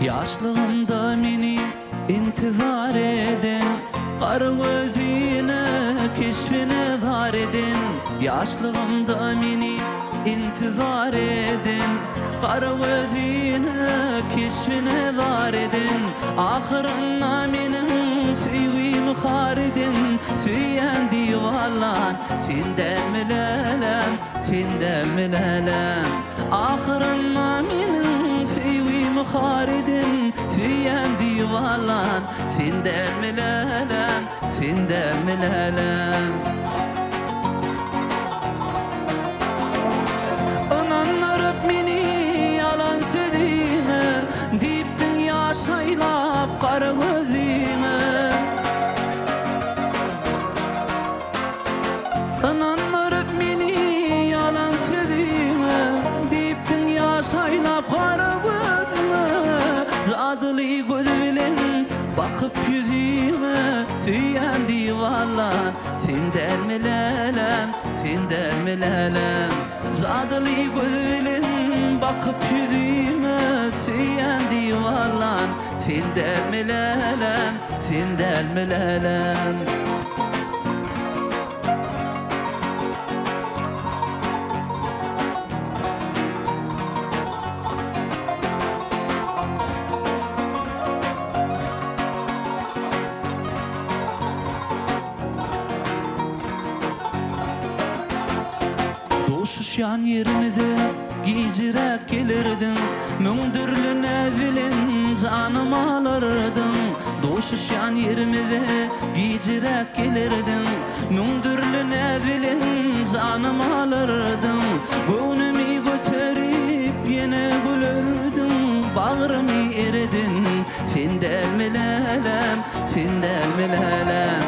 Yaşlığımda meni intizar edin, qarı gözüne keşfine dar edin. Yaşlığımda meni intizar edin, qarı gözüne keşfine dar edin. Ahırına menin süyümü xar edin, süyen divarlar senden milelem, senden milelem. Ahırına menin süyümü xar edin, süyen divarlar senden milelem, senden milelem. Ananlar öp meni yalan söyleme, diptin yaşaylap qarı gözüme. Ananlar öp meni yalan söyleme, diptin yaşaylap qarı gözüme. Zadılı göz bilen bakıp yüzüme, süyen divarlar senden milelem, senden milelem. Zadılı göz bilen bakıp yüzüme, süyen divarlar senden milelem, senden milelem. Doğuşuşan yerimize giyicirek gelirdin, mündürlü nevilin canım alırdın. Doğuşuşan yerimize giyicirek gelirdin, mündürlü nevilin canım alırdın. Gönlümü götürüp yine gülürdün, bağrımı eridin, senden milelem, senden milelem.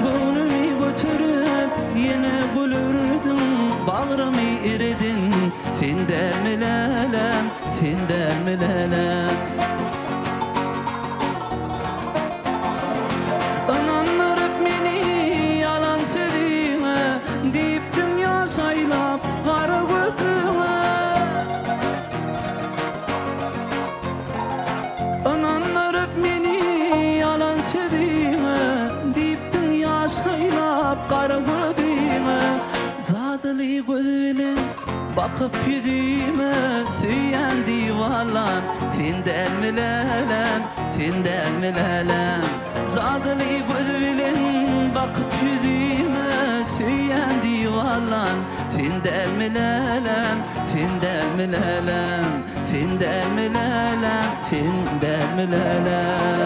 Gönlümü götürüp yine gülürdün, bağrımı eridin, senden milelem, senden milelem. Ananlar öp meni yalan söyleme, deyip dünya saylap qarı gözüme. Ananlar öp meni yalan söyleme, deyip dünya saylap qarı gözüme. Zadılı gözüne bakıp yüzüme, süyen divarlar senden milelem, senden milelem. Zadılı gözüne bakıp yüzüme, süyen divarlar senden milelem, senden milelem, senden milelem, senden milelem.